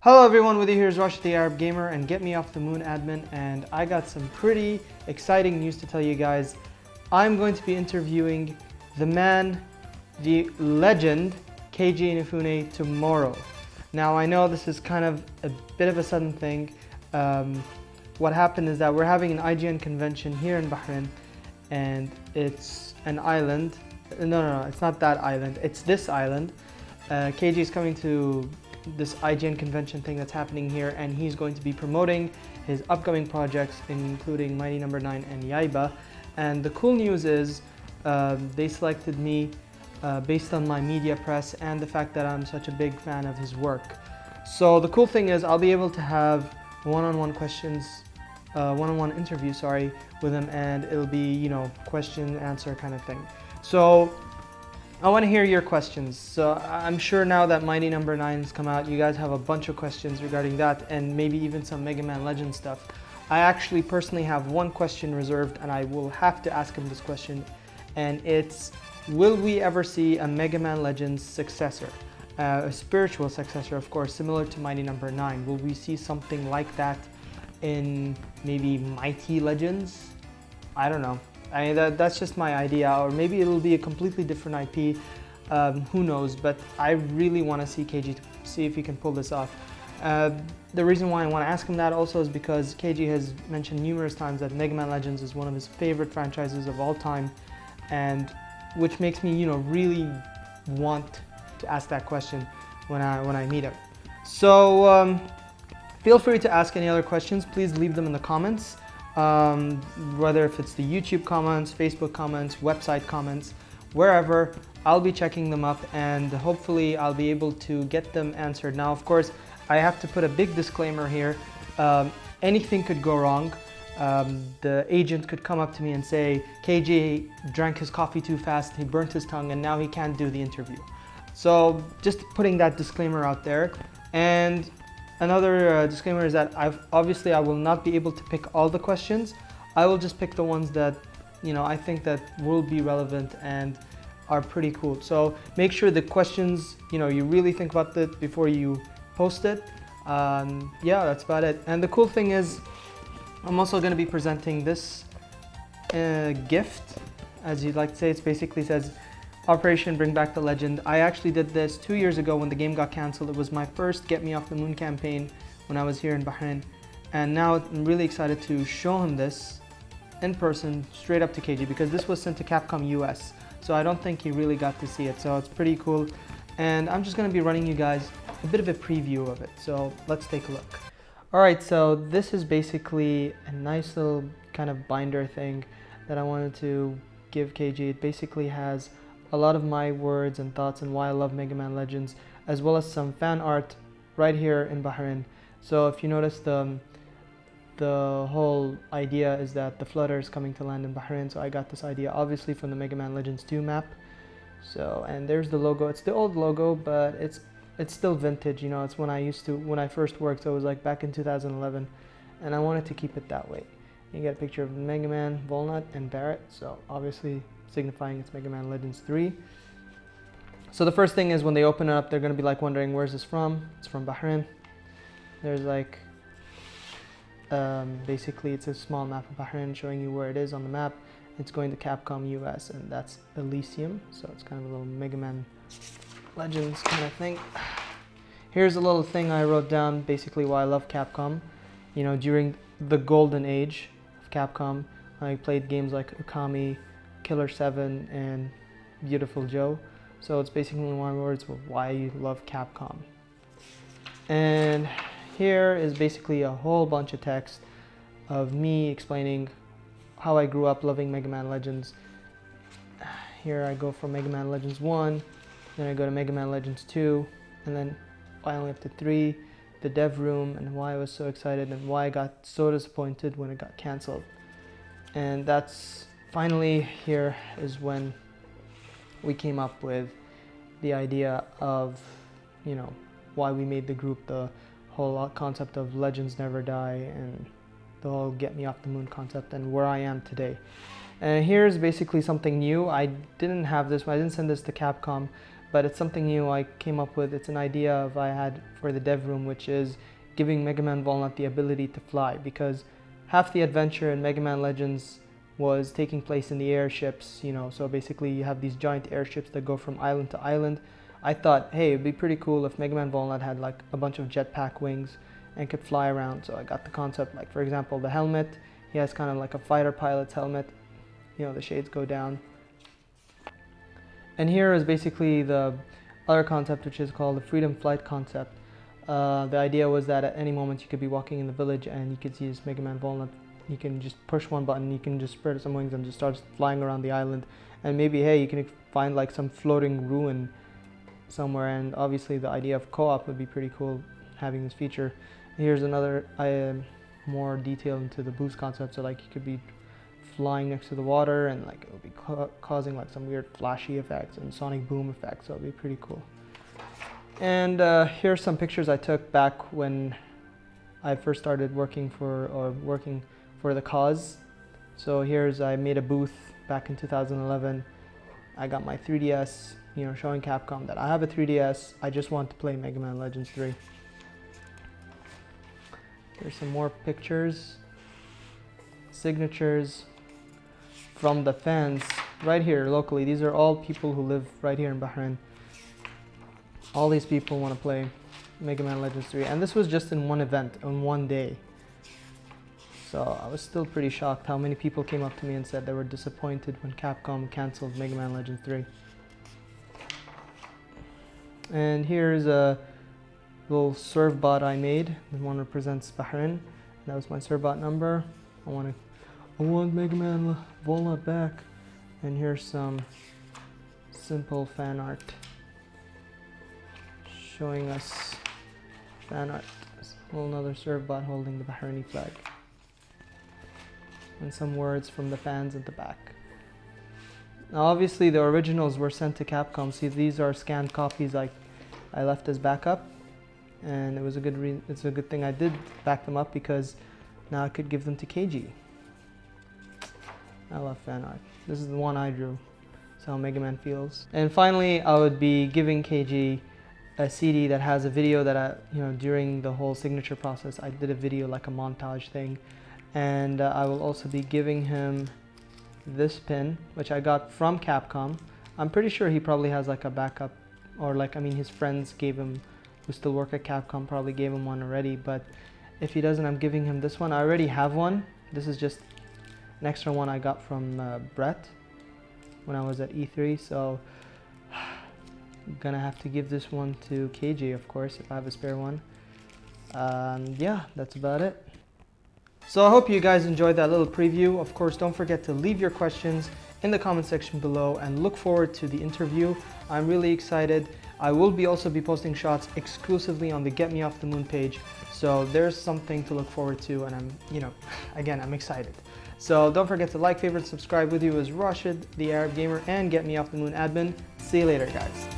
Hello everyone, with you here is Rashid the Arab Gamer and Get Me Off the Moon admin, and I got some pretty exciting news to tell you guys. I'm going to be interviewing the man, the legend, Keiji Inafune tomorrow. Now I know this is kind of a bit of a sudden thing. What happened is that we're having an IGN convention here in Bahrain, and it's an island. No, it's not that island, it's this island. Keiji is coming to this IGN convention thing that's happening here, and he's going to be promoting his upcoming projects, including Mighty No. 9 and Yaiba. And the cool news is they selected me based on my media press and the fact that I'm such a big fan of his work. So the cool thing is I'll be able to have one-on-one interview, with him, and it'll be, you know, question answer kind of thing. So I want to hear your questions. So I'm sure now that Mighty No. 9 has come out, you guys have a bunch of questions regarding that, and maybe even some Mega Man Legends stuff. I actually personally have one question reserved, and I will have to ask him this question, and it's, will we ever see a Mega Man Legends successor? A spiritual successor, of course, similar to Mighty No. 9. Will we see something like that in maybe Mighty Legends? I don't know. That's just my idea, or maybe it'll be a completely different IP, who knows, but I really want to see Keiji to see if he can pull this off. The reason why I want to ask him that also is because Keiji has mentioned numerous times that Mega Man Legends is one of his favorite franchises of all time, and which makes me, you know, really want to ask that question when I meet him. So feel free to ask any other questions. Please leave them in the comments. Whether if it's the YouTube comments, Facebook comments, website comments, wherever, I'll be checking them up, and hopefully I'll be able to get them answered. Now, of course, I have to put a big disclaimer here. Anything could go wrong. The agent could come up to me and say, Keiji drank his coffee too fast, he burnt his tongue, and now he can't do the interview. So just putting that disclaimer out there. And another disclaimer is that obviously I will not be able to pick all the questions. I will just pick the ones that, you know, I think that will be relevant and are pretty cool. So make sure the questions, you know, you really think about it before you post it. Yeah, that's about it. And the cool thing is I'm also going to be presenting this gift, as you'd like to say. It basically says, Operation Bring Back the Legend. I actually did this 2 years ago when the game got cancelled. It was my first Get Me Off the Moon campaign when I was here in Bahrain. And now I'm really excited to show him this in person, straight up to Keiji, because this was sent to Capcom US. So I don't think he really got to see it. So it's pretty cool. And I'm just going to be running you guys a bit of a preview of it. So let's take a look. Alright, so this is basically a nice little kind of binder thing that I wanted to give Keiji. It basically has a lot of my words and thoughts and why I love Mega Man Legends, as well as some fan art right here in Bahrain. So if you notice, the whole idea is that the Flutter is coming to land in Bahrain, so I got this idea obviously from the Mega Man Legends 2 map. So, and there's the logo. It's the old logo, but it's still vintage, you know. It's when I first worked, so it was like back in 2011, and I wanted to keep it that way. You get a picture of Mega Man, Volnut, and Barrett, so obviously signifying it's Mega Man Legends 3. So the first thing is, when they open it up, they're going to be like wondering, where's this from? It's from Bahrain. There's like, basically it's a small map of Bahrain showing you where it is on the map. It's going to Capcom US, and that's Elysium, so it's kind of a little Mega Man Legends kind of thing. Here's a little thing I wrote down, basically why I love Capcom. You know, during the golden age of Capcom, I played games like Okami, Killer 7, and Beautiful Joe. So it's basically one words of why you love Capcom. And here is basically a whole bunch of text of me explaining how I grew up loving Mega Man Legends. Here I go from Mega Man Legends 1, then I go to Mega Man Legends 2, and then finally up to 3, the dev room, and why I was so excited and why I got so disappointed when it got cancelled. And that's finally, here is when we came up with the idea of, you know, why we made the group, the whole concept of Legends Never Die, and the whole Get Me Off the Moon concept, and where I am today. And here's basically something new. I didn't have this, I didn't send this to Capcom, but it's something new I came up with. It's an idea I had for the dev room, which is giving Mega Man Walnut the ability to fly, because half the adventure in Mega Man Legends was taking place in the airships, you know, so basically you have these giant airships that go from island to island. I thought, hey, it'd be pretty cool if Mega Man Walnut had like a bunch of jetpack wings and could fly around. So I got the concept, like for example, the helmet. He has kind of like a fighter pilot's helmet. You know, the shades go down. And here is basically the other concept, which is called the freedom flight concept. The idea was that at any moment you could be walking in the village and you could see this Mega Man Walnut. You can just push one button, you can just spread some wings and just start flying around the island. And maybe, hey, you can find like some floating ruin somewhere. And obviously the idea of co-op would be pretty cool, having this feature. Here's another more detail into the boost concept. So like you could be flying next to the water and like it'll be causing like some weird flashy effects and sonic boom effects. So it'll be pretty cool. And here's some pictures I took back when I first started working for the cause. So I made a booth back in 2011. I got my 3DS, you know, showing Capcom that I have a 3DS. I just want to play Mega Man Legends 3. Here's some more pictures, signatures from the fans right here locally. These are all people who live right here in Bahrain. All these people want to play Mega Man Legends 3, and this was just in one event, on one day. So I was still pretty shocked how many people came up to me and said they were disappointed when Capcom cancelled Mega Man Legends 3. And here's a little serve bot I made. The one represents Bahrain. That was my serve bot number. I want Mega Man Walnut back. And here's some simple fan art showing us fan art. Another serve bot holding the Bahraini flag. And some words from the fans at the back. Now obviously the originals were sent to Capcom. See, these are scanned copies I left as backup, and it's a good thing I did back them up, because now I could give them to Keiji. I love fan art. This is the one I drew. That's how Mega Man feels. And finally, I would be giving Keiji a CD that has a video that during the whole signature process, I did a video, like a montage thing. And I will also be giving him this pin, which I got from Capcom. I'm pretty sure he probably has like a backup, or his friends gave him, who still work at Capcom, probably gave him one already. But if he doesn't, I'm giving him this one. I already have one. This is just an extra one I got from Brett when I was at E3. So I'm gonna have to give this one to KJ, of course, if I have a spare one. Yeah, that's about it. So I hope you guys enjoyed that little preview. Of course, don't forget to leave your questions in the comment section below, and look forward to the interview. I'm really excited. I will also be posting shots exclusively on the Get Me Off the Moon page. So there's something to look forward to, and I'm excited. So don't forget to like, favorite, subscribe. With you is Rashid, the Arab Gamer, and Get Me Off the Moon admin. See you later, guys.